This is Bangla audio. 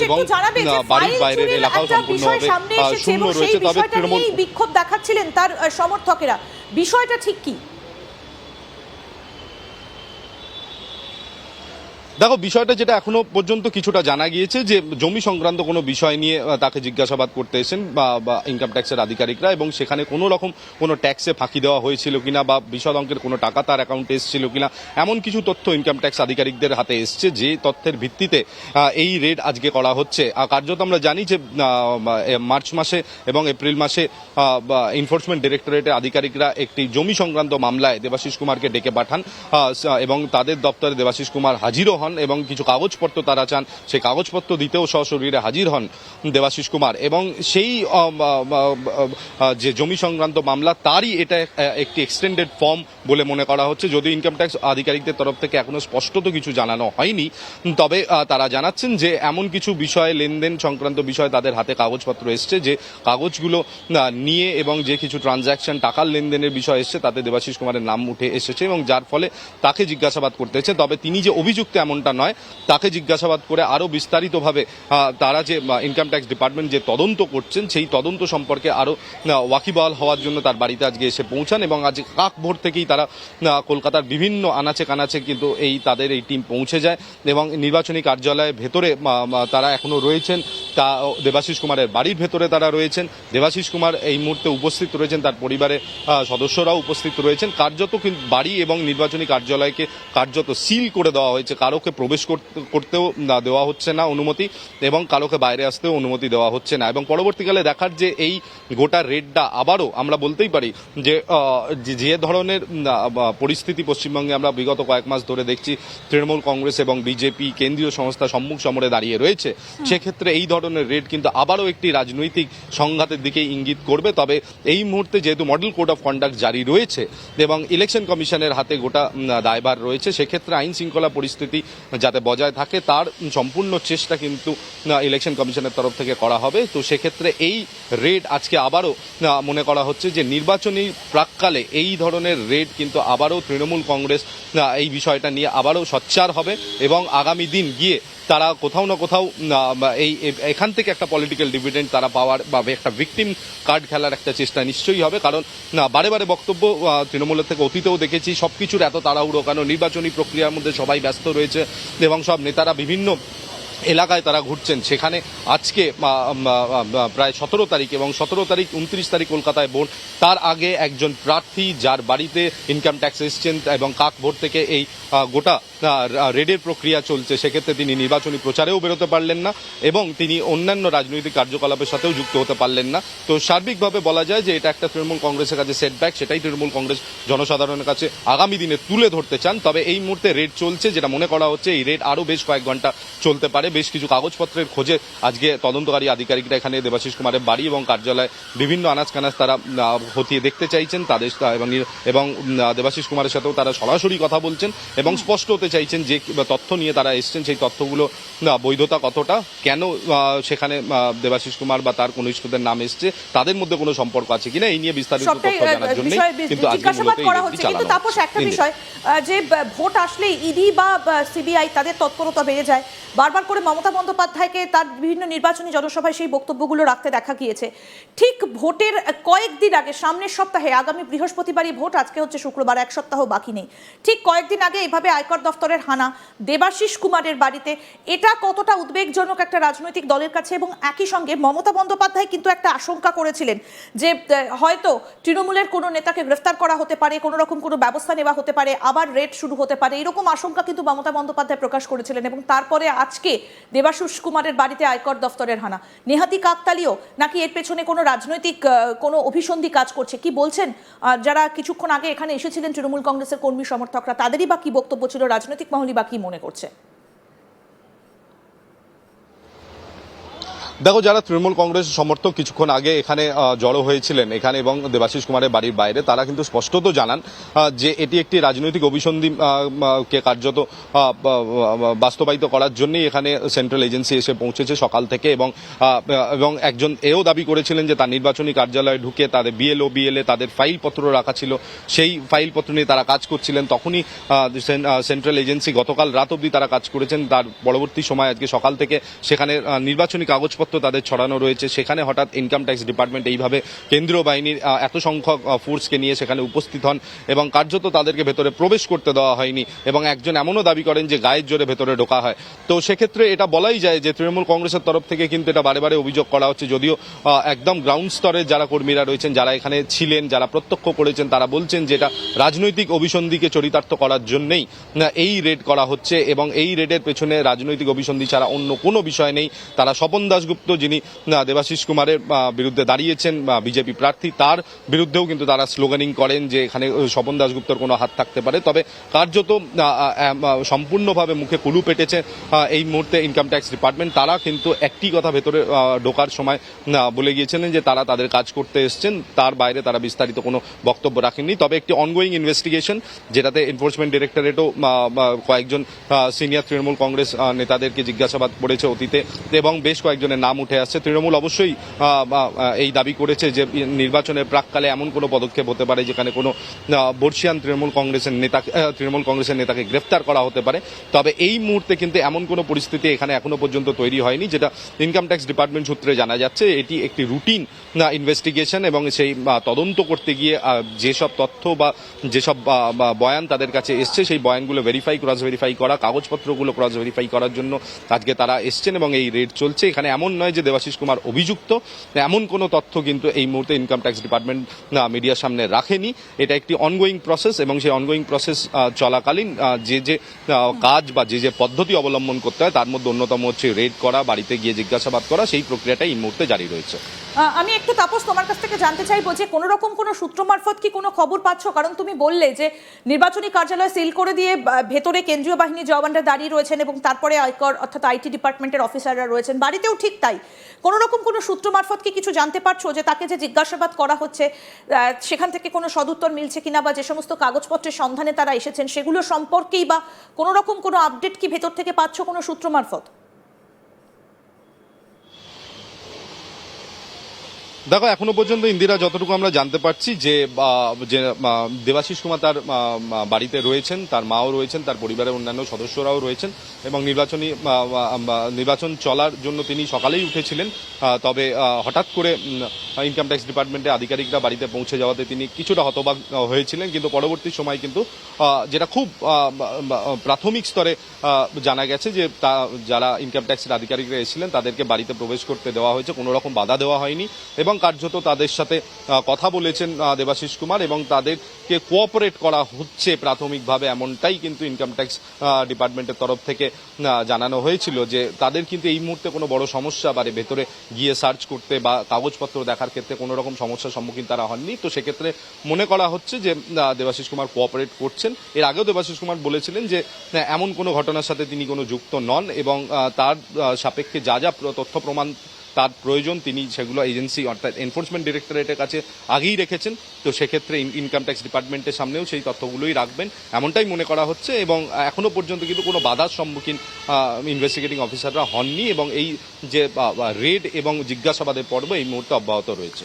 এবং বাড়ির বাইরের এলাকাও সম্পূর্ণভাবে শূন্য রয়েছে। তবে তৃণমূল বিক্ষোভ দেখাচ্ছিলেন তার সমর্থকেরা, বিষয়টা ঠিক কি? দেখো, বিষয়টা যেটা এখনো পর্যন্ত কিছুটা জানা গিয়েছে যে জমি সংক্রান্ত কোনো বিষয় নিয়ে তাকে জিজ্ঞাসাবাদ করতে এসেছেন বা ইনকাম ট্যাক্সের আধিকারিকরা, এবং সেখানে কোনো রকম কোনো ট্যাক্সে ফাঁকি দেওয়া হয়েছিল কিনা বা বিশদ অঙ্কের কোনো টাকা তার অ্যাকাউন্টে এসেছিল কিনা, এমন কিছু তথ্য ইনকাম ট্যাক্স আধিকারিকদের হাতে এসছে, যে তথ্যের ভিত্তিতে এই রেড আজকে করা হচ্ছে। কার্যত আমরা জানি যে মার্চ মাসে এবং এপ্রিল মাসে এনফোর্সমেন্ট ডিরেক্টরেটের আধিকারিকরা একটি জমি সংক্রান্ত মামলায় দেবাশিস কুমারকে ডেকে পাঠান এবং তাদের দপ্তরে দেবাশিস কুমার হাজিরও হন এবং কিছু কাগজপত্র তারা চান, সেই কাগজপত্র দিতেও সশরীরে হাজির হন দেবাশিস কুমার। এবং সেই যে জমি সংক্রান্ত মামলা, তারই এটা একটি এক্সটেন্ডেড ফর্ম বলে মনে করা হচ্ছে। যদিও ইনকাম ট্যাক্স আধিকারিকদের তরফ থেকে এখনো স্পষ্টত কিছু জানানো হয়নি, তবে তারা জানাচ্ছেন যে এমন কিছু বিষয়, লেনদেন সংক্রান্ত বিষয় তাদের হাতে কাগজপত্র এসছে, যে কাগজগুলো নিয়ে এবং যে কিছু ট্রানজ্যাকশন, টাকার লেনদেনের বিষয় এসছে, তাতে দেবাশিস কুমারের নাম উঠে এসেছে এবং যার ফলে তাকে জিজ্ঞাসাবাদ করতে হচ্ছে। তবে তিনি যে অভিযুক্ত এমনটা নয়, তাকে জিজ্ঞাসাবাদ করে আরও বিস্তারিতভাবে তারা যে ইনকাম ট্যাক্স ডিপার্টমেন্ট যে তদন্ত করছেন, সেই তদন্ত সম্পর্কে আরও ওয়াকিবহাল হওয়ার জন্য তার বাড়িতে আজকে এসে পৌঁছান। এবং আজ কাক ভোর থেকেই তারা কলকাতার বিভিন্ন আনাচে কানাচে কিন্তু তাদের এই টিম পৌঁছে যায় এবং নির্বাচনী কার্যালয়ের ভেতরে তারা এখনও রয়েছেন। তা দেবাশিস কুমারের বাড়ির ভেতরে তারা রয়েছেন। দেবাশিস কুমার এই মুহূর্তে উপস্থিত রয়েছেন, তার পরিবারের সদস্যরাও উপস্থিত রয়েছেন। কার্যত কিন্তু বাড়ি এবং নির্বাচনী কার্যালয়কে কার্যত সিল করে দেওয়া হয়েছে, কারোকে প্রবেশ করতেও দেওয়া হচ্ছে না অনুমতি, এবং কারোকে বাইরে আসতেও অনুমতি দেওয়া হচ্ছে না। এবং পরবর্তীকালে দেখার যে এই গোটা রেডটা আবারও আমরা বলতেই পারি যে ধরনের পরিস্থিতি পশ্চিমবঙ্গে আমরা বিগত কয়েক মাস ধরে দেখছি, তৃণমূল কংগ্রেস এবং বিজেপি কেন্দ্রীয় সংস্থা সম্মুখ সমরে দাঁড়িয়ে রয়েছে, সেক্ষেত্রে এই ধরনের রেড কিন্তু আবারও একটি রাজনৈতিক সংঘাতের দিকে ইঙ্গিত করবে। তবে এই মুহূর্তে যেহেতু মডেল কোড অফ কন্ডাক্ট জারি রয়েছে এবং ইলেকশন কমিশনের হাতে গোটা দায়ভার রয়েছে, সেক্ষেত্রে আইন শৃঙ্খলা পরিস্থিতি যাতে বজায় থাকে তার সম্পূর্ণ চেষ্টা কিন্তু ইলেকশন কমিশনের তরফ থেকে করা হবে। তো সেক্ষেত্রে এই রেড আজকে আবারও মনে করা হচ্ছে যে নির্বাচনী প্রাককালে এই ধরনের রেড কিন্তু আবারও তৃণমূল কংগ্রেস এই বিষয়টা নিয়ে আবারও সোচ্চার হবে এবং আগামী দিন গিয়ে তারা কোথাও না কোথাও এখান থেকে একটা পলিটিক্যাল ডিভিডেন্ড তারা পাওয়ার বা একটা ভিকটিম কার্ড খেলার একটা চেষ্টা নিশ্চয়ই হবে। কারণ বারে বারে বক্তব্য তৃণমূলের থেকে অতীতেও দেখেছি, সবকিছুর এত তাড়াহুড়ো কেন, নির্বাচনী প্রক্রিয়ার মধ্যে সবাই ব্যস্ত রয়েছে এবং সব নেতারা বিভিন্ন এলাকায় তারা ঘুরছেন। সেখানে আজকে প্রায় 17 তারিখ এবং 17 তারিখ 29 তারিখ কলকাতায় ভোট, তার আগে একজন প্রার্থী যার বাড়িতে ইনকাম ট্যাক্স এসছেন এবং কাক ভোট থেকে এই গোটা রেডের প্রক্রিয়া চলছে, সেক্ষেত্রে তিনি নির্বাচনী প্রচারেও বেরোতে পারলেন না এবং তিনি অন্যান্য রাজনৈতিক কার্যকলাপের সাথেও যুক্ত হতে পারলেন না। তো সার্বিকভাবে বলা যায় যে এটা একটা তৃণমূল কংগ্রেসের কাছে সেটব্যাক, সেটাই তৃণমূল কংগ্রেস জনসাধারণের কাছে আগামী দিনে তুলে ধরতে চান। তবে এই মুহূর্তে রেড চলছে, যেটা মনে করা হচ্ছে এই রেড আরও বেশ কয়েক ঘন্টা চলতে পারে। বেশ কিছু কাগজপত্রের খোঁজে আজকে তদন্তকারী আধিকারিকরা এখানে দেবাশিস কুমারের বাড়ি এবং কার্যালয়ে বিভিন্ন আনাজ কানাজ তারা খতিয়ে দেখতে চাইছেন তাদের, এবং দেবাশিস কুমারের সাথেও তারা সরাসরি কথা বলছেন এবং স্পষ্ট হতে চাইছেন যে তথ্য নিয়ে তারা এসছেন সেই তথ্যগুলো বৈধতা কতটা, কেন সেখানে দেবাশিস কুমার বা তার কনিষ্ঠদের নাম এসছে, তাদের মধ্যে কোনো সম্পর্ক আছে কিনা, এই নিয়ে বিস্তারিত তথ্য জানার জন্য কিন্তু আজকে মূলত এই রেডটি চালানো হচ্ছে। তাপস, একটা বিষয় যে ভোট আসলেই ইডি বা সিবিআই তাদের তৎপরতা বেড়ে যায়, বারবার করে মমতা বন্দ্যোপাধ্যায়কে তার বিভিন্ন নির্বাচনী জনসভায় সেই বক্তব্যগুলো রাখতে দেখা গিয়েছে। ঠিক ভোটের কয়েকদিন আগে, সামনের সপ্তাহে, আগামী বৃহস্পতিবারই ভোট, আজকে হচ্ছে শুক্রবার, এক সপ্তাহ বাকি নেই, ঠিক কয়েকদিন আগে এইভাবে আয়কর দফতরের হানা দেবাশিস কুমারের বাড়িতে, এটা কতটা উদ্বেগজনক একটা রাজনৈতিক দলের কাছে? এবং একই সঙ্গে মমতা বন্দ্যোপাধ্যায় কিন্তু একটা আশঙ্কা করেছিলেন যে হয়তো তৃণমূলের কোনো নেতাকে গ্রেফতার করা হতে পারে, কোনো রকম কোনো ব্যবস্থা নেওয়া হতে পারে, আবার রেড শুরু হতে পারে, এরকম আশঙ্কা কিন্তু মমতা বন্দ্যোপাধ্যায় প্রকাশ করেছিলেন। এবং তারপরে আজকে দেবাশিস কুমারের বাড়িতে আয়কর দফতরের হানা, নেহাতি কাকতালীয় নাকি এর পেছনে কোনো রাজনৈতিক কোনো অভিসন্ধি কাজ করছে? কি বলছেন যারা কিছুক্ষণ আগে এখানে এসেছিলেন তৃণমূল কংগ্রেসের কর্মী সমর্থকরা, তাদেরই বা কি বক্তব্য ছিল, রাজনৈতিক মহলই বা কি মনে করছে? দেখো, যারা তৃণমূল কংগ্রেস সমর্থক কিছুক্ষণ আগে এখানে জড়ো হয়েছিলেন এখানে এবং দেবাশিস কুমারের বাড়ির বাইরে, তারা কিন্তু স্পষ্টত জানান যে এটি একটি রাজনৈতিক অভিসন্ধি কে কার্যত বাস্তবায়িত করার জন্যই এখানে সেন্ট্রাল এজেন্সি এসে পৌঁছেছে সকাল থেকে এবং একজন এও দাবি করেছিলেন যে তার নির্বাচনী কার্যালয়ে ঢুকে তাদের বিএলএ তাদের ফাইলপত্র রাখা ছিল, সেই ফাইলপত্র নিয়ে তারা কাজ করছিলেন। তখনই সেন্ট্রাল এজেন্সি গতকাল রাত অবধি তারা কাজ করেছেন, তার পরবর্তী সময় আজকে সকাল থেকে সেখানে নির্বাচনী কাগজপত্র তাদের ছড়ানো রয়েছে। সেখানে হঠাৎ ইনকাম ট্যাক্স ডিপার্টমেন্ট এইভাবে কেন্দ্রীয় বাহিনীর এত সংখ্যক ফোর্সকে নিয়ে সেখানে উপস্থিত হন এবং কার্যত তাদেরকে ভেতরে প্রবেশ করতে দেওয়া হয়নি এবং একজন এমনও দাবি করেন যে গায়ের জোরে ভেতরে ঢোকা হয়। তো সেক্ষেত্রে এটা বলাই যায় যে তৃণমূল কংগ্রেসের তরফ থেকে কিন্তু এটা বারে বারে অভিযোগ করা হচ্ছে, যদিও একদম গ্রাউন্ড স্তরের যারা কর্মীরা রয়েছেন, যারা এখানে ছিলেন, যারা প্রত্যক্ষ করেছেন, তারা বলছেন যে এটা রাজনৈতিক অভিসন্ধিকে চরিতার্থ করার জন্যই এই রেড করা হচ্ছে এবং এই রেডের পেছনে রাজনৈতিক অভিসন্ধি ছাড়া অন্য কোনো বিষয় নেই। তারা স্বপন দাশগুপ্ত, যিনি দেবাশিস কুমারের বিরুদ্ধে দাঁড়িয়েছেন বিজেপি প্রার্থী, তার বিরুদ্ধেও কিন্তু তারা স্লোগানিং করেন যে এখানে স্বপন দাশগুপ্তর কোনো হাত থাকতে পারে। তবে কার্যত সম্পূর্ণভাবে মুখে কুলু পেটেছে এই মুহূর্তে ইনকাম ট্যাক্স ডিপার্টমেন্ট। তারা কিন্তু একটি কথা ভেতরে ঢোকার সময় বলে গিয়েছিলেন যে তারা তাদের কাজ করতে এসছেন, তার বাইরে তারা বিস্তারিত কোনো বক্তব্য রাখেননি। তবে একটি অনগোয়িং ইনভেস্টিগেশন, যেটাতে এনফোর্সমেন্ট ডিরেক্টরেটও কয়েকজন সিনিয়র তৃণমূল কংগ্রেস নেতাদেরকে জিজ্ঞাসাবাদ করেছে অতীতে এবং বেশ কয়েকজনের নাম উঠে আসছে। তৃণমূল অবশ্যই এই দাবি করেছে যে নির্বাচনের প্রাককালে এমন কোনো পদক্ষেপ হতে পারে যেখানে কোনো বর্ষিয়ান তৃণমূল কংগ্রেসের নেতাকে গ্রেফতার করা হতে পারে। তবে এই মুহূর্তে কিন্তু এমন কোনো পরিস্থিতি এখানে এখনো পর্যন্ত তৈরি হয়নি, যেটা ইনকাম ট্যাক্স ডিপার্টমেন্ট সূত্রে জানা যাচ্ছে। এটি একটি রুটিন ইনভেস্টিগেশন এবং সেই তদন্ত করতে গিয়ে যেসব তথ্য বা যেসব বয়ান তাদের কাছে এসছে, সেই বয়ানগুলো ক্রস ভেরিফাই করা, কাগজপত্রগুলো ক্রস ভেরিফাই করার জন্য আজকে তারা এসছেন এবং এই রেড চলছে। এখানে এমন নয় যে দেবাশিস কুমার অভিযুক্ত, এমন কোনো তথ্য কিন্তু এই মুহূর্তে ইনকাম ট্যাক্স ডিপার্টমেন্ট মিডিয়ার সামনে রাখেনি। এটা একটি অনগোয়িং প্রসেস এবং সেই অনগোয়িং প্রসেস চলাকালীন যে কাজ বা যে পদ্ধতি অবলম্বন করতে হয় তার মধ্যে অন্যতম হচ্ছে রেড করা, বাড়িতে গিয়ে জিজ্ঞাসাবাদ করা। সেই প্রক্রিয়াটাই এই মুহূর্তে জারি রয়েছে। আমি একটু তাপস তোমার কাছ থেকে জানতে চাইবো যে কোনো রকম কোনো সূত্র মারফত কি কোনো খবর পাচ্ছ? কারণ তুমি বললে যে নির্বাচনী কার্যালয় সিল করে দিয়ে ভেতরে কেন্দ্রীয় বাহিনীর জওয়ানরা দাঁড়িয়ে রয়েছেন এবং তারপরে আয়কর অর্থাৎ আইটি ডিপার্টমেন্টের অফিসাররা রয়েছেন, বাড়িতেও ঠিক তাই। কোনো রকম কোনো সূত্র মারফত কি কিছু জানতে পারছো যে তাকে যে জিজ্ঞাসাবাদ করা হচ্ছে সেখান থেকে কোনো সদুত্তর মিলছে কিনা, বা যে সমস্ত কাগজপত্রের সন্ধানে তারা এসেছেন সেগুলো সম্পর্কেই বা কোনো রকম কোনো আপডেট কি ভেতর থেকে পাচ্ছ কোনো সূত্র মারফত? দেখো, এখনো পর্যন্ত ইন্দিরা যতটুকু আমরা জানতে পারছি যে দেবাশিস কুমার তার বাড়িতে রয়েছেন, তার মাও রয়েছেন, তার পরিবারের অন্যান্য সদস্যরাও রয়েছেন এবং নির্বাচন চলার জন্য তিনি সকালেই উঠেছিলেন। তবে হঠাৎ করে ইনকাম ট্যাক্স ডিপার্টমেন্টের আধিকারিকরা বাড়িতে পৌঁছে যাওয়াতে তিনি কিছুটা হতবাক হয়েছিলেন, কিন্তু পরবর্তী সময় কিন্তু যেটা খুব প্রাথমিক স্তরে জানা গেছে যে যারা ইনকাম ট্যাক্সের আধিকারিকরা এসেছিলেন তাদেরকে বাড়িতে প্রবেশ করতে দেওয়া হয়েছে, কোনো রকম বাধা দেওয়া হয়নি এবং কার্যত তাদের সাথে কথা বলেছেন দেবাশিস কুমার এবং তাদেরকে কোঅপারেট করা হচ্ছে প্রাথমিকভাবে, এমনটাই কিন্তু ইনকাম ট্যাক্স ডিপার্টমেন্টের তরফ থেকে জানানো হয়েছিল যে তাদের কিন্তু এই মুহূর্তে কোনো বড় সমস্যা বা ভেতরে গিয়ে সার্চ করতে বা কাগজপত্র দেখার ক্ষেত্রে কোনো রকম সমস্যার সম্মুখীন তারা হননি। তো সেক্ষেত্রে মনে করা হচ্ছে যে দেবাশিস কুমার কোঅপারেট করছেন। এর আগেও দেবাশিস কুমার বলেছিলেন যে এমন কোনো ঘটনার সাথে তিনি কোনো যুক্ত নন এবং তার সাপেক্ষে যা তথ্য প্রমাণ তার প্রয়োজন তিনি সেগুলো এজেন্সি অর্থাৎ এনফোর্সমেন্ট ডিরেক্টরেটের কাছে আগেই রেখেছেন। তো সেক্ষেত্রে ইনকাম ট্যাক্স ডিপার্টমেন্টের সামনেও সেই তথ্যগুলোই রাখবেন এমনটাই মনে করা হচ্ছে এবং এখনো পর্যন্ত কিন্তু কোনো বাধার সম্মুখীন ইনভেস্টিগেটিং অফিসাররা হননি এবং এই যে রেড এবং জিজ্ঞাসাবাদের পর্ব এই মুহূর্তে অব্যাহত রয়েছে।